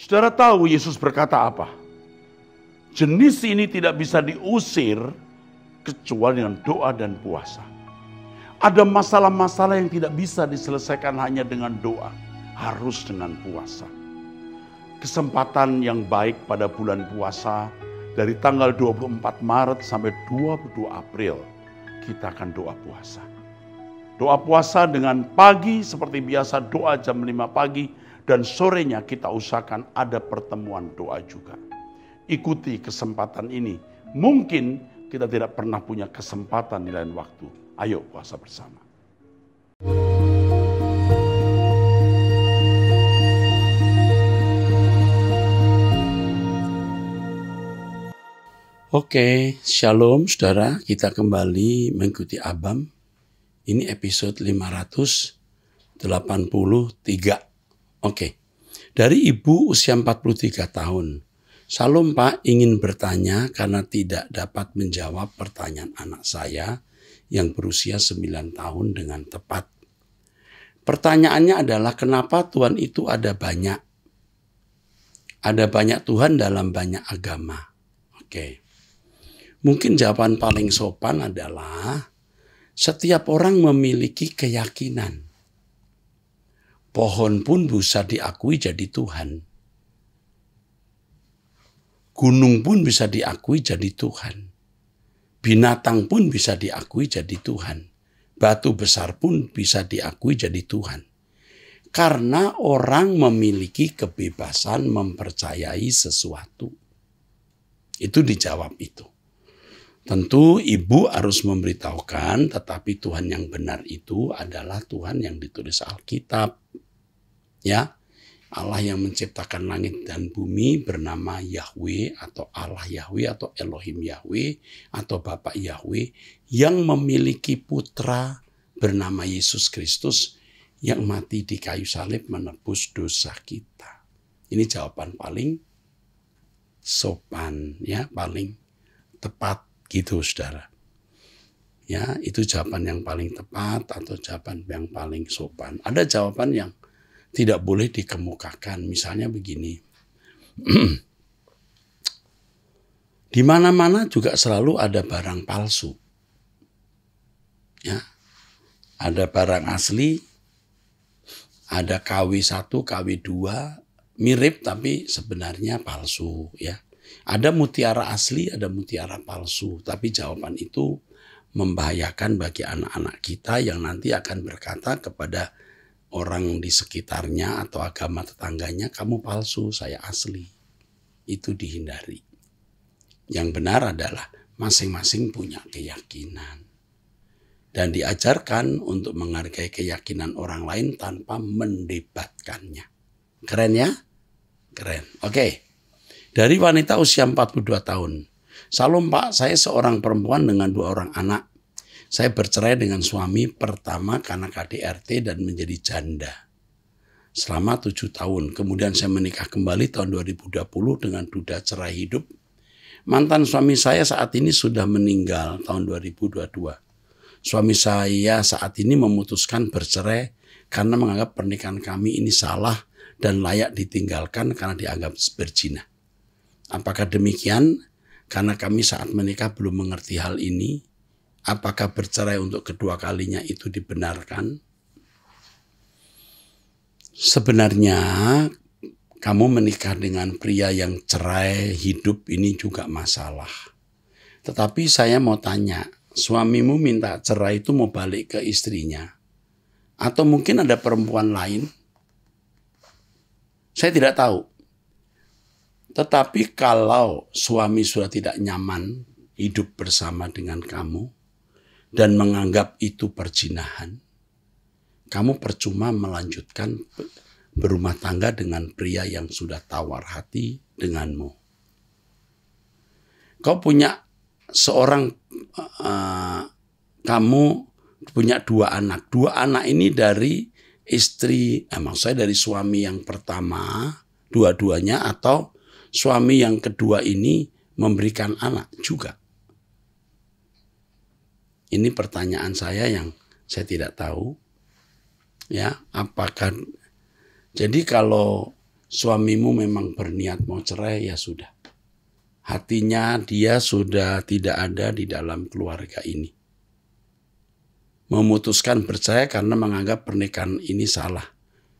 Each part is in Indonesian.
Saudara tahu Yesus berkata apa? Jenis ini tidak bisa diusir kecuali dengan doa dan puasa. Ada masalah-masalah yang tidak bisa diselesaikan hanya dengan doa, harus dengan puasa. Kesempatan yang baik pada bulan puasa dari tanggal 24 Maret sampai 22 April kita akan doa puasa. Doa puasa dengan pagi seperti biasa doa jam 5 pagi dan sorenya kita usahakan ada pertemuan doa juga. Ikuti kesempatan ini. Mungkin kita tidak pernah punya kesempatan di lain waktu. Ayo puasa bersama. Oke, shalom saudara. Kita kembali mengikuti Abam. Ini episode 583. Oke, dari ibu usia 43 tahun. Shalom Pak, ingin bertanya karena tidak dapat menjawab pertanyaan anak saya yang berusia 9 tahun dengan tepat. Pertanyaannya adalah kenapa Tuhan itu ada banyak? Ada banyak Tuhan dalam banyak agama. Oke. Mungkin jawaban paling sopan adalah setiap orang memiliki keyakinan. Pohon pun bisa diakui jadi Tuhan. Gunung pun bisa diakui jadi Tuhan. Binatang pun bisa diakui jadi Tuhan. Batu besar pun bisa diakui jadi Tuhan. Karena orang memiliki kebebasan mempercayai sesuatu. Itu dijawab itu. Tentu ibu harus memberitahukan, tetapi Tuhan yang benar itu adalah Tuhan yang ditulis Alkitab. Ya, Allah yang menciptakan langit dan bumi bernama Yahweh atau Allah Yahweh atau Elohim Yahweh atau Bapa Yahweh yang memiliki putra bernama Yesus Kristus yang mati di kayu salib menebus dosa kita. Ini jawaban paling sopan, ya, paling tepat gitu saudara. Ya, itu jawaban yang paling tepat atau jawaban yang paling sopan. Ada jawaban yang tidak boleh dikemukakan. Misalnya begini. Di mana-mana juga selalu ada barang palsu. Ya. Ada barang asli, ada KW1, KW2, mirip tapi sebenarnya palsu, ya. Ada mutiara asli, ada mutiara palsu, tapi jawaban itu membahayakan bagi anak-anak kita yang nanti akan berkata kepada orang di sekitarnya atau agama tetangganya, kamu palsu, saya asli. Itu dihindari. Yang benar adalah masing-masing punya keyakinan. Dan diajarkan untuk menghargai keyakinan orang lain tanpa mendebatkannya. Keren ya? Keren. Oke. Dari wanita usia 42 tahun. Salam Pak, saya seorang perempuan dengan 2 orang anak. Saya bercerai dengan suami pertama karena KDRT dan menjadi janda. Selama 7 tahun. Kemudian saya menikah kembali tahun 2020 dengan duda cerai hidup. Mantan suami saya saat ini sudah meninggal tahun 2022. Suami saya saat ini memutuskan bercerai karena menganggap pernikahan kami ini salah dan layak ditinggalkan karena dianggap berzina. Apakah demikian? Karena kami saat menikah belum mengerti hal ini. Apakah bercerai untuk kedua kalinya itu dibenarkan? Sebenarnya kamu menikah dengan pria yang cerai hidup ini juga masalah. Tetapi saya mau tanya, suamimu minta cerai itu mau balik ke istrinya? Atau mungkin ada perempuan lain? Saya tidak tahu. Tetapi kalau suami sudah tidak nyaman hidup bersama dengan kamu, dan menganggap itu perzinahan, kamu percuma melanjutkan berumah tangga dengan pria yang sudah tawar hati denganmu. Kau punya kamu punya 2 anak. 2 anak ini dari istri, maksudnya dari suami yang pertama, dua-duanya, atau suami yang kedua ini memberikan anak juga. Ini pertanyaan saya yang saya tidak tahu. Ya, apakah jadi kalau suamimu memang berniat mau cerai, ya sudah. Hatinya dia sudah tidak ada di dalam keluarga ini. Memutuskan bercerai karena menganggap pernikahan ini salah.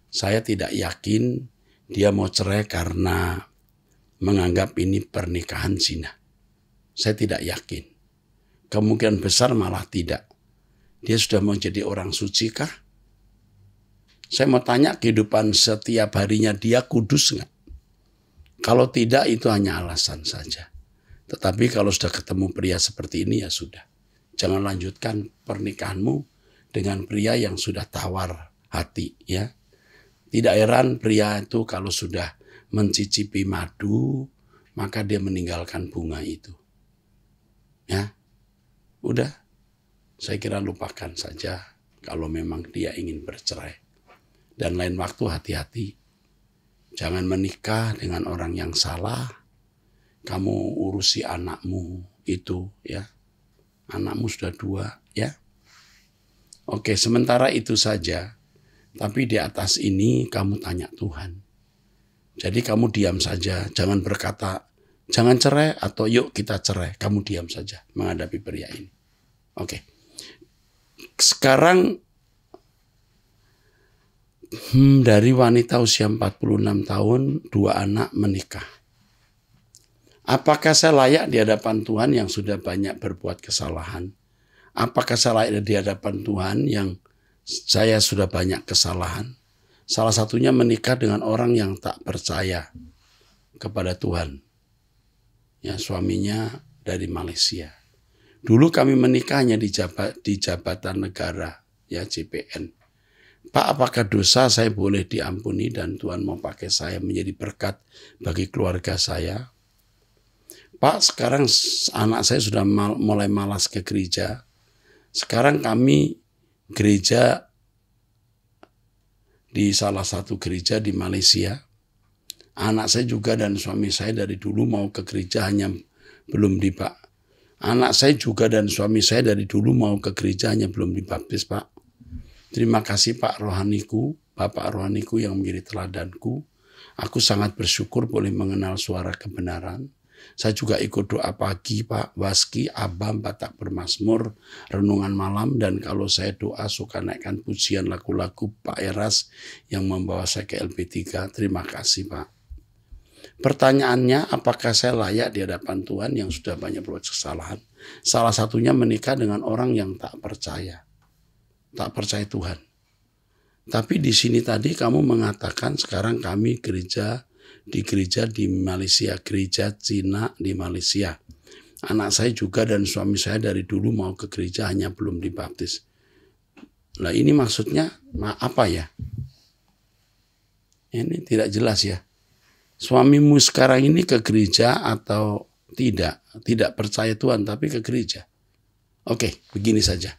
Saya tidak yakin dia mau cerai karena menganggap ini pernikahan zina. Saya tidak yakin. Kemungkinan besar malah tidak. Dia sudah mau jadi orang suci kah? Saya mau tanya, kehidupan setiap harinya dia kudus nggak? Kalau tidak, itu hanya alasan saja. Tetapi kalau sudah ketemu pria seperti ini, ya sudah. Jangan lanjutkan pernikahanmu dengan pria yang sudah tawar hati, ya. Tidak heran pria itu kalau sudah mencicipi madu, maka dia meninggalkan bunga itu. Ya, udah. Saya kira lupakan saja kalau memang dia ingin bercerai. Dan lain waktu hati-hati. Jangan menikah dengan orang yang salah. Kamu urusi anakmu itu, ya. Anakmu sudah 2, ya. Oke, sementara itu saja. Tapi di atas ini kamu tanya Tuhan. Jadi kamu diam saja. Jangan berkata, jangan cerai atau yuk kita cerai. Kamu diam saja menghadapi pria ini. Oke. Sekarang dari wanita usia 46 tahun, 2 anak menikah. Apakah saya layak di hadapan Tuhan yang sudah banyak berbuat kesalahan? Apakah saya layak di hadapan Tuhan yang saya sudah banyak kesalahan? Salah satunya menikah dengan orang yang tak percaya kepada Tuhan. Ya, suaminya dari Malaysia. Dulu kami menikah hanya di jabatan negara, ya JPN. Pak, apakah dosa saya boleh diampuni dan Tuhan mau pakai saya menjadi berkat bagi keluarga saya? Pak, sekarang anak saya sudah mulai malas ke gereja. Sekarang kami gereja di salah satu gereja di Malaysia. Anak saya juga dan suami saya dari dulu mau ke gereja hanya belum Anak saya juga dan suami saya dari dulu mau ke gereja hanya belum dibaptis, Pak. Terima kasih Pak Rohaniku, Bapak Rohaniku yang menjadi teladanku. Aku sangat bersyukur boleh mengenal suara kebenaran. Saya juga ikut doa pagi, Pak Waski, Abam, Batak Bermazmur, renungan malam, dan kalau saya doa suka naikkan pujian lagu-lagu Pak Eras yang membawa saya ke LB3. Terima kasih, Pak. Pertanyaannya, apakah saya layak di hadapan Tuhan yang sudah banyak berbuat kesalahan? Salah satunya menikah dengan orang yang tak percaya Tuhan. Tapi di sini tadi kamu mengatakan sekarang kami gereja di Malaysia, gereja Cina di Malaysia. Anak saya juga dan suami saya dari dulu mau ke gereja hanya belum dibaptis. Nah ini maksudnya apa ya? Ini tidak jelas ya. Suamimu sekarang ini ke gereja atau tidak? Tidak percaya Tuhan tapi ke gereja. Oke, begini saja.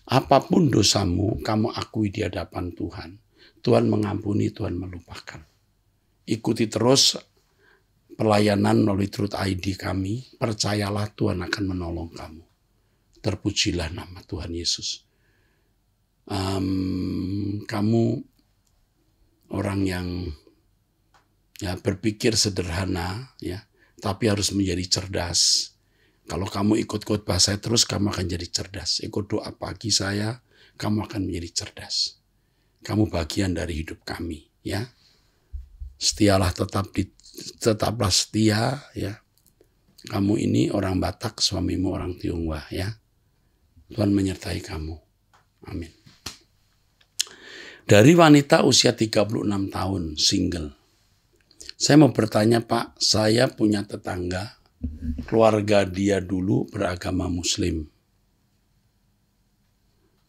Apapun dosamu, kamu akui di hadapan Tuhan. Tuhan mengampuni, Tuhan melupakan. Ikuti terus pelayanan melalui Truth ID kami. Percayalah Tuhan akan menolong kamu. Terpujilah nama Tuhan Yesus. Kamu orang yang berpikir sederhana, ya, tapi harus menjadi cerdas. Kalau kamu ikut khotbah saya terus, kamu akan jadi cerdas. Ikut doa pagi saya, kamu akan menjadi cerdas. Kamu bagian dari hidup kami, ya. Setialah tetaplah setia, ya. Kamu ini orang Batak, suamimu orang Tionghoa, ya. Tuhan menyertai kamu. Amin. Dari wanita usia 36 tahun, single. Saya mau bertanya, Pak, saya punya tetangga, keluarga dia dulu beragama Muslim.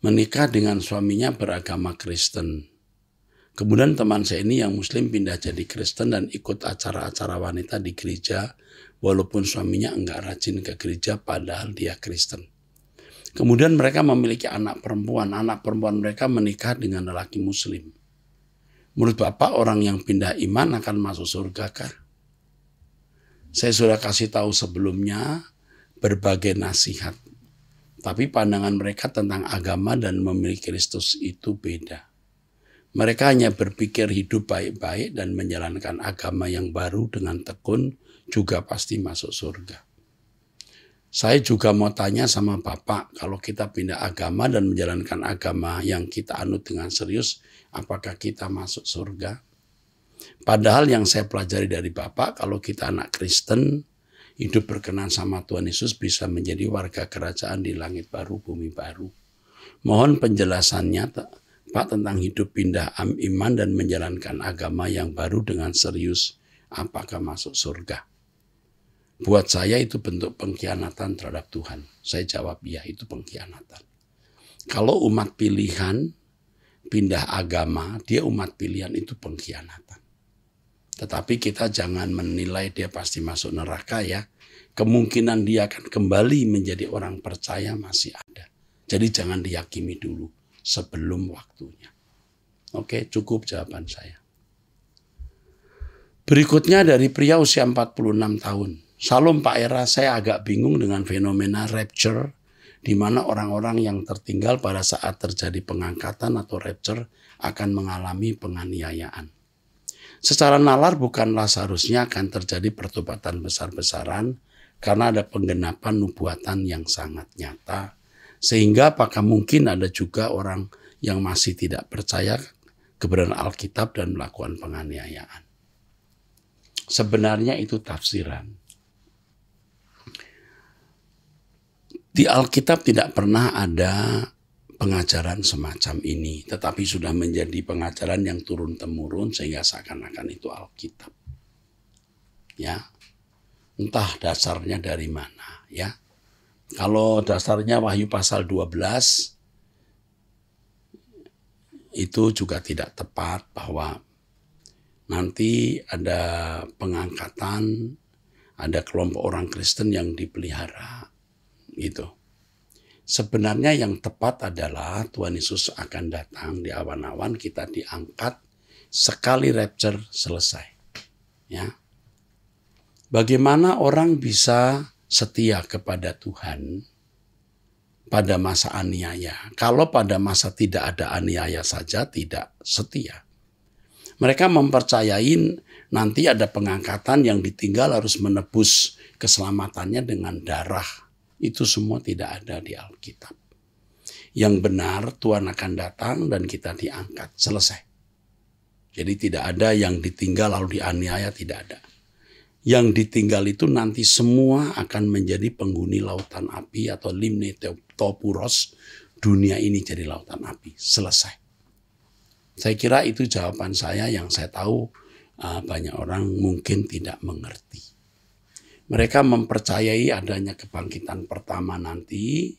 Menikah dengan suaminya beragama Kristen. Kemudian teman saya ini yang Muslim pindah jadi Kristen dan ikut acara-acara wanita di gereja, walaupun suaminya enggak rajin ke gereja padahal dia Kristen. Kemudian mereka memiliki anak perempuan mereka menikah dengan lelaki Muslim. Menurut Bapak, orang yang pindah iman akan masuk surga kah? Saya sudah kasih tahu sebelumnya berbagai nasihat. Tapi pandangan mereka tentang agama dan memiliki Kristus itu beda. Mereka hanya berpikir hidup baik-baik dan menjalankan agama yang baru dengan tekun juga pasti masuk surga. Saya juga mau tanya sama Bapak, kalau kita pindah agama dan menjalankan agama yang kita anut dengan serius, apakah kita masuk surga? Padahal yang saya pelajari dari Bapak, kalau kita anak Kristen, hidup berkenan sama Tuhan Yesus bisa menjadi warga kerajaan di langit baru, bumi baru. Mohon penjelasannya, Pak, tentang hidup pindah iman dan menjalankan agama yang baru dengan serius, apakah masuk surga? Buat saya itu bentuk pengkhianatan terhadap Tuhan. Saya jawab, ya, itu pengkhianatan. Kalau umat pilihan pindah agama, dia umat pilihan, itu pengkhianatan. Tetapi kita jangan menilai dia pasti masuk neraka ya. Kemungkinan dia akan kembali menjadi orang percaya masih ada. Jadi jangan diyakini dulu sebelum waktunya. Oke, cukup jawaban saya. Berikutnya dari pria usia 46 tahun. Salam Pak Era, saya agak bingung dengan fenomena rapture, di mana orang-orang yang tertinggal pada saat terjadi pengangkatan atau rapture akan mengalami penganiayaan. Secara nalar bukanlah seharusnya akan terjadi pertobatan besar-besaran karena ada penggenapan nubuatan yang sangat nyata. Sehingga apakah mungkin ada juga orang yang masih tidak percaya kebenaran Alkitab dan melakukan penganiayaan. Sebenarnya itu tafsiran. Di Alkitab tidak pernah ada pengajaran semacam ini, tetapi sudah menjadi pengajaran yang turun-temurun sehingga seakan-akan itu Alkitab. Ya, entah dasarnya dari mana, ya. Kalau dasarnya Wahyu pasal 12, itu juga tidak tepat bahwa nanti ada pengangkatan, ada kelompok orang Kristen yang dipelihara. Gitu. Sebenarnya yang tepat adalah Tuhan Yesus akan datang di awan-awan, kita diangkat sekali rapture selesai. Ya. Bagaimana orang bisa setia kepada Tuhan pada masa aniaya? Kalau pada masa tidak ada aniaya saja tidak setia. Mereka mempercayai nanti ada pengangkatan yang ditinggal harus menebus keselamatannya dengan darah. Itu semua tidak ada di Alkitab. Yang benar Tuhan akan datang dan kita diangkat. Selesai. Jadi tidak ada yang ditinggal lalu dianiaya, tidak ada. Yang ditinggal itu nanti semua akan menjadi penghuni lautan api atau limne topuros. Dunia ini jadi lautan api. Selesai. Saya kira itu jawaban saya yang saya tahu banyak orang mungkin tidak mengerti. Mereka mempercayai adanya kebangkitan pertama nanti,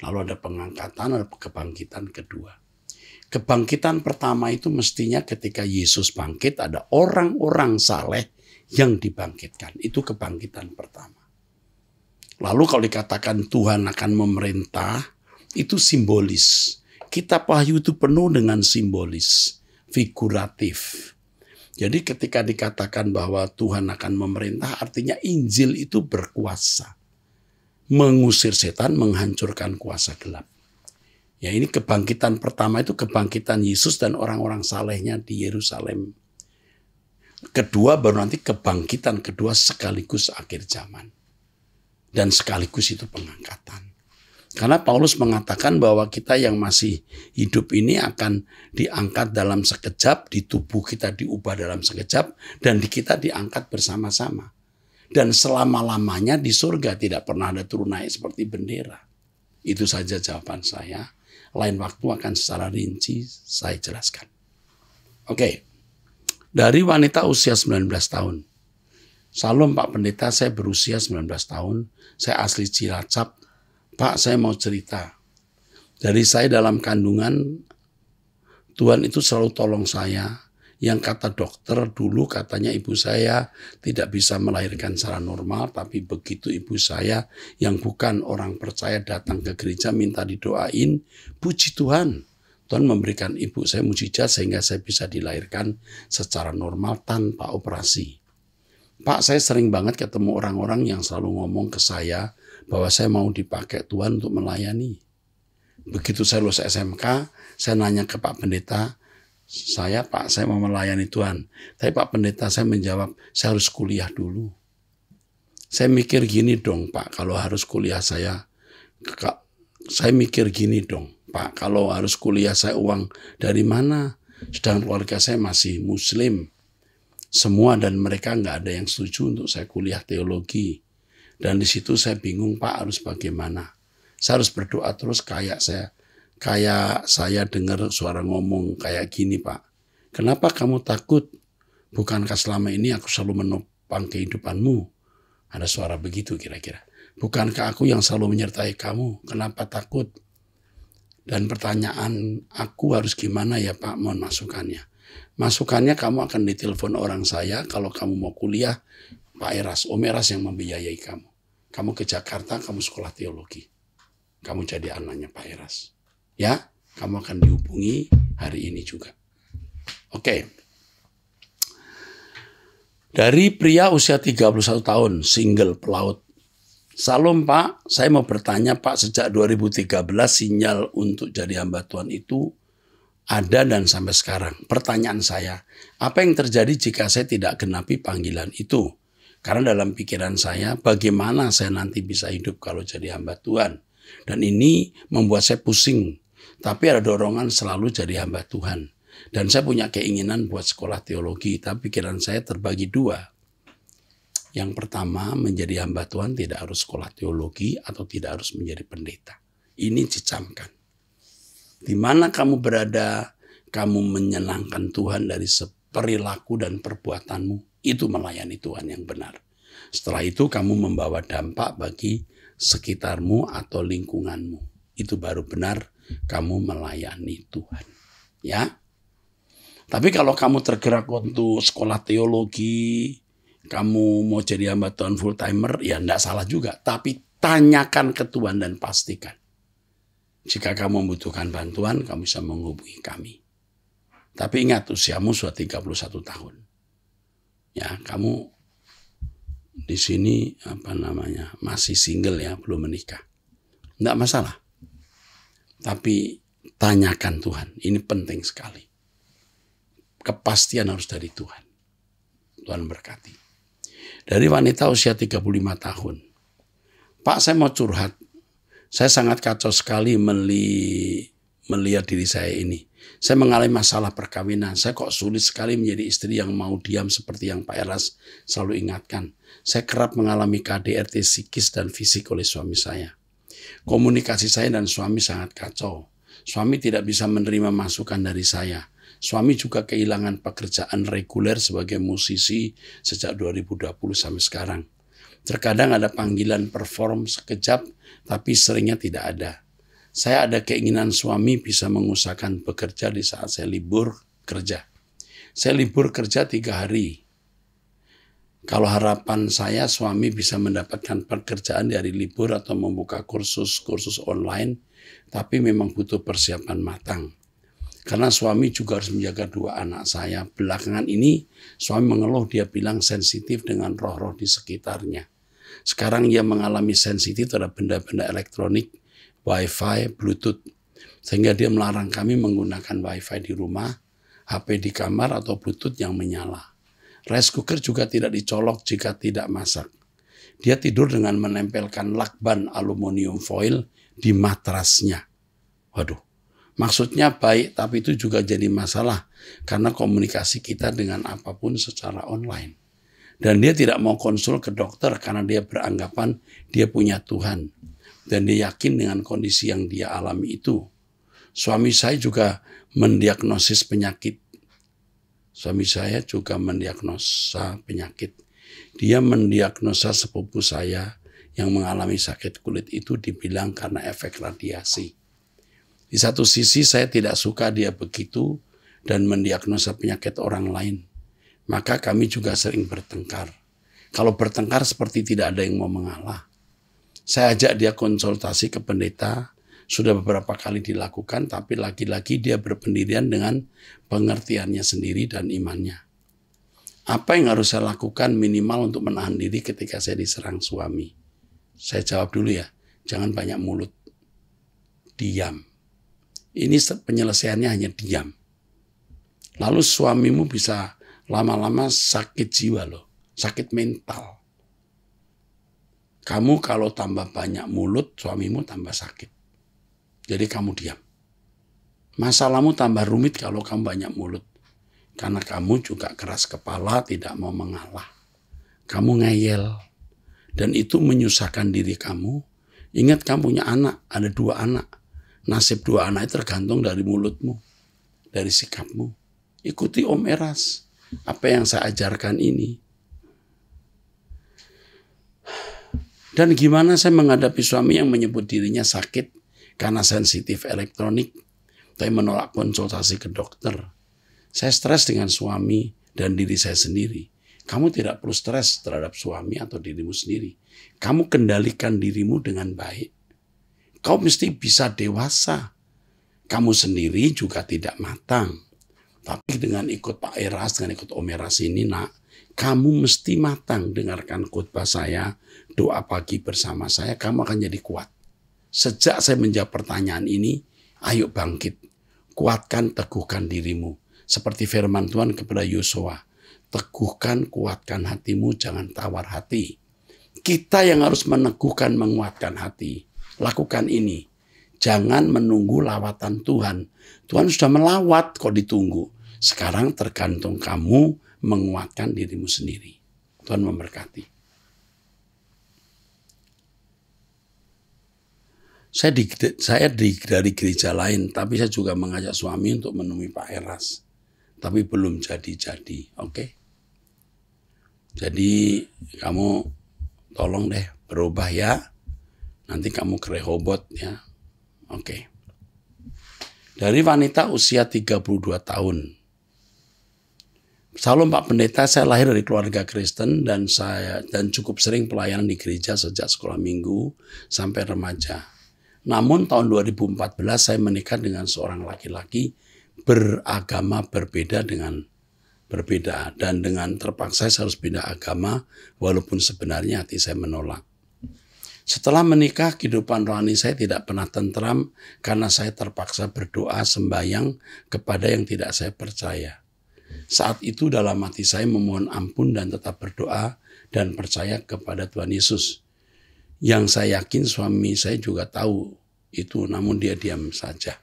lalu ada pengangkatan, ada kebangkitan kedua. Kebangkitan pertama itu mestinya ketika Yesus bangkit, ada orang-orang saleh yang dibangkitkan. Itu kebangkitan pertama. Lalu kalau dikatakan Tuhan akan memerintah, itu simbolis. Kitab Wahyu itu penuh dengan simbolis, figuratif. Jadi ketika dikatakan bahwa Tuhan akan memerintah, artinya Injil itu berkuasa. Mengusir setan, menghancurkan kuasa gelap. Ya, ini kebangkitan pertama itu kebangkitan Yesus dan orang-orang salehnya di Yerusalem. Kedua baru nanti kebangkitan kedua sekaligus akhir zaman. Dan sekaligus itu pengangkatan. Karena Paulus mengatakan bahwa kita yang masih hidup ini akan diangkat dalam sekejap, di tubuh kita diubah dalam sekejap, dan di kita diangkat bersama-sama. Dan selama-lamanya di surga tidak pernah ada turun naik seperti bendera. Itu saja jawaban saya. Lain waktu akan secara rinci saya jelaskan. Oke. Dari wanita usia 19 tahun. Salam Pak Pendeta, saya berusia 19 tahun. Saya asli Cilacap. Pak, saya mau cerita. Dari saya dalam kandungan, Tuhan itu selalu tolong saya. Yang kata dokter dulu katanya ibu saya tidak bisa melahirkan secara normal, tapi begitu ibu saya yang bukan orang percaya datang ke gereja minta didoain, puji Tuhan. Tuhan memberikan ibu saya mujizat sehingga saya bisa dilahirkan secara normal tanpa operasi. Pak, saya sering banget ketemu orang-orang yang selalu ngomong ke saya bahwa saya mau dipakai Tuhan untuk melayani. Begitu saya lulus SMK, saya nanya ke Pak Pendeta, Saya Pak, saya mau melayani Tuhan. Tapi Pak Pendeta saya menjawab, saya harus kuliah dulu. Saya mikir gini dong Pak, kalau harus kuliah saya mikir gini dong Pak, kalau harus kuliah saya uang dari mana? Sedangkan keluarga saya masih Muslim. Semua dan mereka nggak ada yang setuju untuk saya kuliah teologi. Dan di situ saya bingung Pak harus bagaimana. Saya harus berdoa terus kayak saya dengar suara ngomong kayak gini Pak. Kenapa kamu takut? Bukankah selama ini aku selalu menopang kehidupanmu? Ada suara begitu kira-kira. Bukankah aku yang selalu menyertai kamu? Kenapa takut? Dan pertanyaan aku harus gimana ya Pak? Mohon masukannya. Masukannya kamu akan ditelepon orang saya kalau kamu mau kuliah. Pak Eras, Om Eras yang membiayai kamu. Kamu ke Jakarta, kamu sekolah teologi. Kamu jadi anaknya Pak Eras. Ya, kamu akan dihubungi hari ini juga. Oke. Dari pria usia 31 tahun, single pelaut. Salam Pak, saya mau bertanya Pak, sejak 2013 sinyal untuk jadi hamba Tuhan itu ada dan sampai sekarang. Pertanyaan saya, apa yang terjadi jika saya tidak genapi panggilan itu? Karena dalam pikiran saya, bagaimana saya nanti bisa hidup kalau jadi hamba Tuhan? Dan ini membuat saya pusing. Tapi ada dorongan selalu jadi hamba Tuhan. Dan saya punya keinginan buat sekolah teologi, tapi pikiran saya terbagi dua. Yang pertama, menjadi hamba Tuhan tidak harus sekolah teologi atau tidak harus menjadi pendeta. Ini dicamkan. Di mana kamu berada, kamu menyenangkan Tuhan dari perilaku dan perbuatanmu. Itu melayani Tuhan yang benar. Setelah itu kamu membawa dampak bagi sekitarmu atau lingkunganmu. Itu baru benar kamu melayani Tuhan. Ya. Tapi kalau kamu tergerak untuk sekolah teologi, kamu mau jadi hamba Tuhan full timer, ya enggak salah juga. Tapi tanyakan ke Tuhan dan pastikan. Jika kamu membutuhkan bantuan, kamu bisa menghubungi kami. Tapi ingat, usiamu sudah 31 tahun. Ya, kamu di sini masih single ya, belum menikah. Enggak masalah. Tapi tanyakan Tuhan, ini penting sekali. Kepastian harus dari Tuhan. Tuhan berkati. Dari wanita usia 35 tahun. Pak, saya mau curhat. Saya sangat kacau sekali melihat diri saya ini. Saya mengalami masalah perkawinan. Saya kok sulit sekali menjadi istri yang mau diam seperti yang Pak Eras selalu ingatkan. Saya kerap mengalami KDRT psikis dan fisik oleh suami saya. Komunikasi saya dan suami sangat kacau. Suami tidak bisa menerima masukan dari saya. Suami juga kehilangan pekerjaan reguler sebagai musisi sejak 2020 sampai sekarang. Terkadang ada panggilan perform sekejap, tapi seringnya tidak ada. Saya ada keinginan suami bisa mengusahakan bekerja di saat saya libur kerja. Saya libur kerja 3 hari. Kalau harapan saya suami bisa mendapatkan pekerjaan di hari libur atau membuka kursus online, tapi memang butuh persiapan matang. Karena suami juga harus menjaga 2 anak saya. Belakangan ini suami mengeluh, dia bilang sensitif dengan roh-roh di sekitarnya. Sekarang ia mengalami sensitif terhadap benda-benda elektronik, wifi, bluetooth. Sehingga dia melarang kami menggunakan wifi di rumah, HP di kamar atau bluetooth yang menyala. Rice cooker juga tidak dicolok jika tidak masak. Dia tidur dengan menempelkan lakban aluminium foil di matrasnya. Waduh. Maksudnya baik, tapi itu juga jadi masalah karena komunikasi kita dengan apapun secara online. Dan dia tidak mau konsul ke dokter karena dia beranggapan dia punya Tuhan. Dan dia yakin dengan kondisi yang dia alami itu. Suami saya juga mendiagnosis penyakit. Dia mendiagnosa sepupu saya yang mengalami sakit kulit itu dibilang karena efek radiasi. Di satu sisi saya tidak suka dia begitu dan mendiagnosa penyakit orang lain. Maka kami juga sering bertengkar. Kalau bertengkar seperti tidak ada yang mau mengalah. Saya ajak dia konsultasi ke pendeta. Sudah beberapa kali dilakukan, tapi lagi-lagi dia berpendirian dengan pengertiannya sendiri dan imannya. Apa yang harus saya lakukan minimal untuk menahan diri ketika saya diserang suami? Saya jawab dulu ya, jangan banyak mulut. Diam. Ini penyelesaiannya hanya diam. Lalu suamimu bisa lama-lama sakit jiwa loh, sakit mental. Kamu kalau tambah banyak mulut, suamimu tambah sakit. Jadi kamu diam. Masalahmu tambah rumit kalau kamu banyak mulut. Karena kamu juga keras kepala, tidak mau mengalah. Kamu ngeyel. Dan itu menyusahkan diri kamu. Ingat kamu punya anak, ada 2 anak. Nasib 2 anak itu tergantung dari mulutmu, dari sikapmu. Ikuti Om Eras. Apa yang saya ajarkan ini. Dan gimana saya menghadapi suami yang menyebut dirinya sakit karena sensitif elektronik, tapi menolak konsultasi ke dokter. Saya stres dengan suami dan diri saya sendiri. Kamu tidak perlu stres terhadap suami atau dirimu sendiri. Kamu kendalikan dirimu dengan baik. Kau mesti bisa dewasa. Kamu sendiri juga tidak matang. Tapi dengan ikut Pak Eras, dengan ikut Om Eras ini, nak, kamu mesti matang. Dengarkan khotbah saya, doa pagi bersama saya, kamu akan jadi kuat. Sejak saya menjawab pertanyaan ini, ayo bangkit. Kuatkan, teguhkan dirimu. Seperti firman Tuhan kepada Yosua. Teguhkan, kuatkan hatimu, jangan tawar hati. Kita yang harus meneguhkan, menguatkan hati. Lakukan ini. Jangan menunggu lawatan Tuhan. Tuhan sudah melawat, kok ditunggu. Sekarang tergantung kamu menguatkan dirimu sendiri. Tuhan memberkati. Saya dari gereja lain, tapi saya juga mengajak suami untuk menemui Pak Eras. Tapi belum jadi-jadi, oke? Jadi kamu tolong deh berubah ya. Nanti kamu ke Rehoboth ya. Oke. Dari wanita usia 32 tahun. Salam Pak Pendeta, saya lahir dari keluarga Kristen dan cukup sering pelayanan di gereja sejak sekolah minggu sampai remaja. Namun tahun 2014 saya menikah dengan seorang laki-laki beragama berbeda dan dengan terpaksa saya harus pindah agama walaupun sebenarnya hati saya menolak. Setelah menikah, kehidupan rohani saya tidak pernah tentram karena saya terpaksa berdoa sembahyang kepada yang tidak saya percaya. Saat itu dalam hati saya memohon ampun dan tetap berdoa dan percaya kepada Tuhan Yesus. Yang saya yakin suami saya juga tahu itu, namun dia diam saja.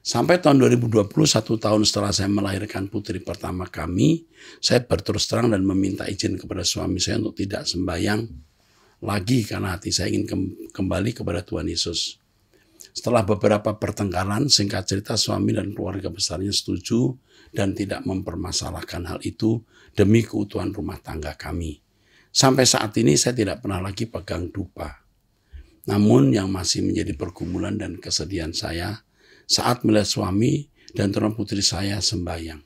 Sampai tahun 2020, 1 tahun setelah saya melahirkan putri pertama kami, saya berterus terang dan meminta izin kepada suami saya untuk tidak sembahyang lagi karena hati saya ingin kembali kepada Tuhan Yesus. Setelah beberapa pertengkaran, singkat cerita suami dan keluarga besarnya setuju dan tidak mempermasalahkan hal itu demi keutuhan rumah tangga kami. Sampai saat ini saya tidak pernah lagi pegang dupa. Namun yang masih menjadi pergumulan dan kesedihan saya saat melihat suami dan turun putri saya sembahyang.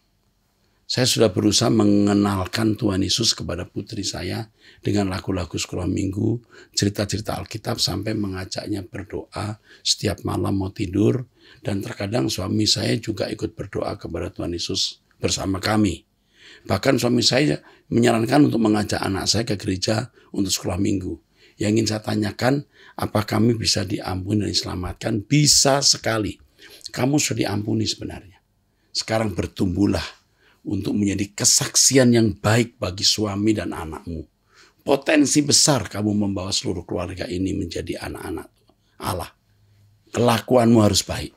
Saya sudah berusaha mengenalkan Tuhan Yesus kepada putri saya dengan lagu-lagu sekolah minggu, cerita-cerita Alkitab sampai mengajaknya berdoa setiap malam mau tidur. Dan terkadang suami saya juga ikut berdoa kepada Tuhan Yesus bersama kami. Bahkan suami saya menyarankan untuk mengajak anak saya ke gereja untuk sekolah minggu. Yang ingin saya tanyakan, apa kami bisa diampuni dan diselamatkan? Bisa sekali. Kamu sudah diampuni sebenarnya. Sekarang bertumbuhlah untuk menjadi kesaksian yang baik bagi suami dan anakmu. Potensi besar kamu membawa seluruh keluarga ini menjadi anak-anak Allah. Kelakuanmu harus baik.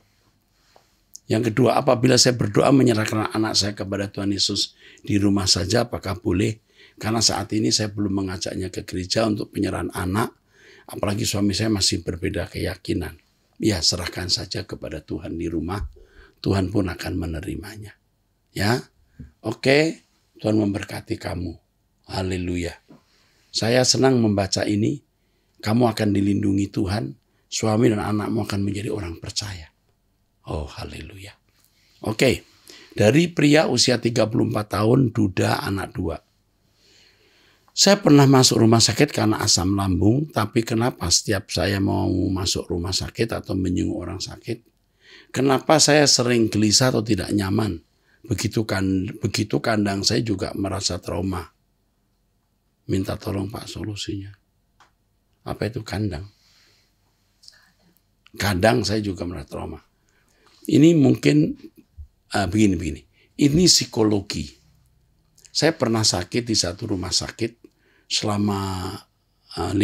Yang kedua, apabila saya berdoa menyerahkan anak saya kepada Tuhan Yesus di rumah saja, apakah boleh? Karena saat ini saya belum mengajaknya ke gereja untuk penyerahan anak, apalagi suami saya masih berbeda keyakinan. Ya, serahkan saja kepada Tuhan di rumah, Tuhan pun akan menerimanya. Ya, oke, Tuhan memberkati kamu. Haleluya. Saya senang membaca ini. Kamu akan dilindungi Tuhan. Suami dan anakmu akan menjadi orang percaya. Oh, haleluya. Oke, dari pria usia 34 tahun, duda, anak 2. Saya pernah masuk rumah sakit karena asam lambung, tapi kenapa setiap saya mau masuk rumah sakit atau menyinggung orang sakit, kenapa saya sering gelisah atau tidak nyaman? Begitu kandang saya juga merasa trauma. Minta tolong Pak solusinya. Apa itu kandang? Kadang saya juga merasa trauma. Ini mungkin begini. Ini psikologi. Saya pernah sakit di satu rumah sakit selama 15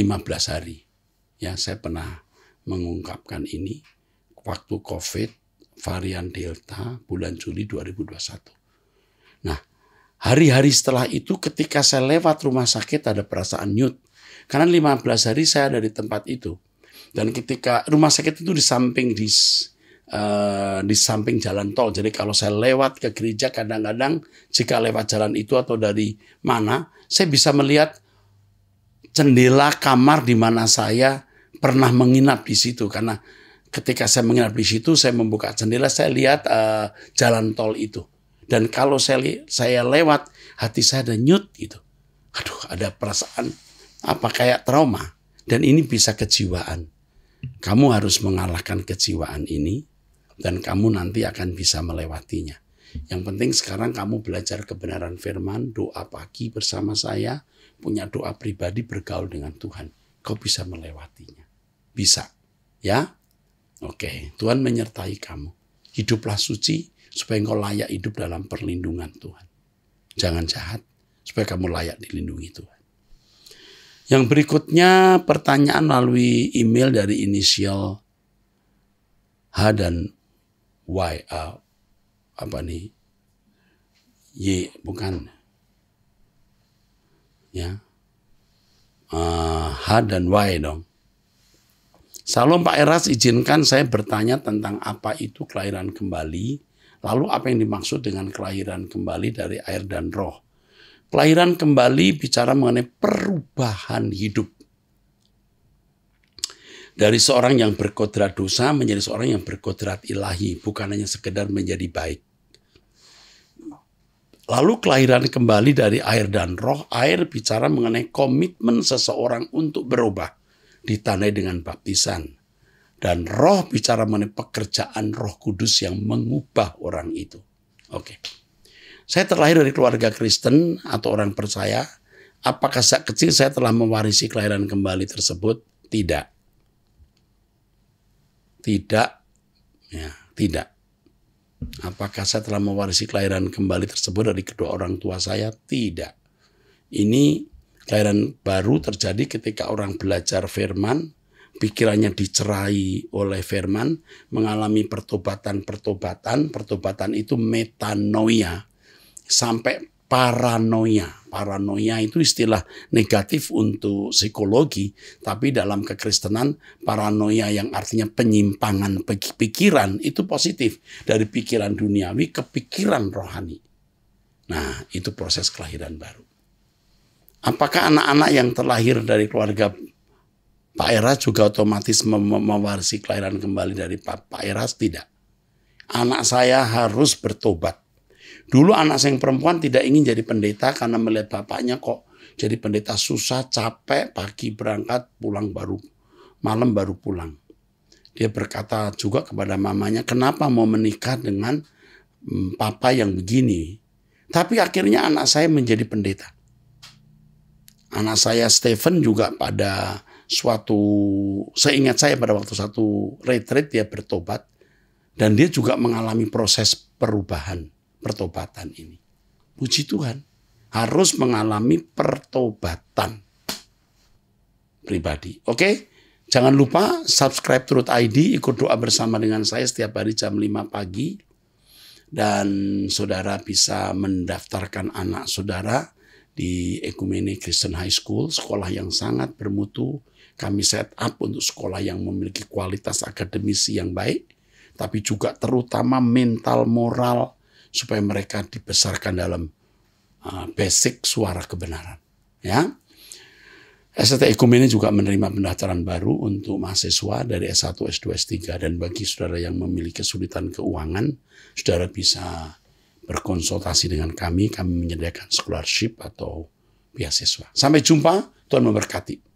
hari. Ya, saya pernah mengungkapkan ini waktu COVID varian Delta bulan Juli 2021. Nah, hari-hari setelah itu ketika saya lewat rumah sakit ada perasaan nyut. Karena 15 hari saya ada di tempat itu. Dan ketika rumah sakit itu di samping jalan tol. Jadi kalau saya lewat ke gereja kadang-kadang jika lewat jalan itu atau dari mana, saya bisa melihat jendela kamar di mana saya pernah menginap di situ. Karena ketika saya menginap di situ, saya membuka jendela, saya lihat jalan tol itu. Dan kalau saya lewat, hati saya ada nyut gitu. Aduh, ada perasaan kayak trauma. Dan ini bisa kejiwaan. Kamu harus mengalahkan kejiwaan ini. Dan kamu nanti akan bisa melewatinya. Yang penting sekarang kamu belajar kebenaran firman, doa pagi bersama saya, punya doa pribadi, bergaul dengan Tuhan. Kau bisa melewatinya. Bisa. Ya? Oke, Tuhan menyertai kamu. Hiduplah suci supaya engkau layak hidup dalam perlindungan Tuhan. Jangan jahat supaya kamu layak dilindungi Tuhan. Yang berikutnya pertanyaan melalui email dari inisial H dan Y. Y bukan. Ya. H dan Y dong. Salam Pak Eras, izinkan saya bertanya tentang apa itu kelahiran kembali. Lalu apa yang dimaksud dengan kelahiran kembali dari air dan roh? Kelahiran kembali bicara mengenai perubahan hidup. Dari seorang yang berkodrat dosa menjadi seorang yang berkodrat ilahi. Bukan hanya sekedar menjadi baik. Lalu kelahiran kembali dari air dan roh. Air bicara mengenai komitmen seseorang untuk berubah. Ditandai dengan baptisan. Dan roh bicara mengenai pekerjaan Roh Kudus yang mengubah orang itu. Oke. Saya terlahir dari keluarga Kristen atau orang percaya. Apakah sejak kecil saya telah mewarisi kelahiran kembali tersebut? Tidak. Tidak. Ya, tidak. Apakah saya telah mewarisi kelahiran kembali tersebut dari kedua orang tua saya? Tidak. Ini kelahiran baru terjadi ketika orang belajar firman, pikirannya dicerai oleh firman, mengalami pertobatan itu metanoia, sampai paranoia. Paranoia itu istilah negatif untuk psikologi, tapi dalam kekristenan paranoia yang artinya penyimpangan pikiran itu positif. Dari pikiran duniawi ke pikiran rohani. Nah, itu proses kelahiran baru. Apakah anak-anak yang terlahir dari keluarga Pak Eras juga otomatis mewarisi kelahiran kembali dari Pak Eras? Tidak. Anak saya harus bertobat. Dulu anak saya yang perempuan tidak ingin jadi pendeta karena melihat bapaknya kok jadi pendeta susah, capek, pagi berangkat, malam baru pulang. Dia berkata juga kepada mamanya, kenapa mau menikah dengan papa yang begini? Tapi akhirnya anak saya menjadi pendeta. Anak saya Stephen juga seingat saya pada waktu satu retreat dia bertobat. Dan dia juga mengalami proses pertobatan ini. Puji Tuhan. Harus mengalami pertobatan pribadi. Oke? Jangan lupa subscribe Truth ID, ikut doa bersama dengan saya setiap hari jam 5 pagi. Dan saudara bisa mendaftarkan anak saudara di Ekumene Christian High School, sekolah yang sangat bermutu. Kami set up untuk sekolah yang memiliki kualitas akademisi yang baik, tapi juga terutama mental moral, supaya mereka dibesarkan dalam basic suara kebenaran. Ya, ST Ekumene juga menerima pendaftaran baru untuk mahasiswa dari S1, S2, S3. Dan bagi saudara yang memiliki kesulitan keuangan, saudara bisa berkonsultasi dengan kami menyediakan scholarship atau beasiswa. Sampai jumpa, Tuhan memberkati.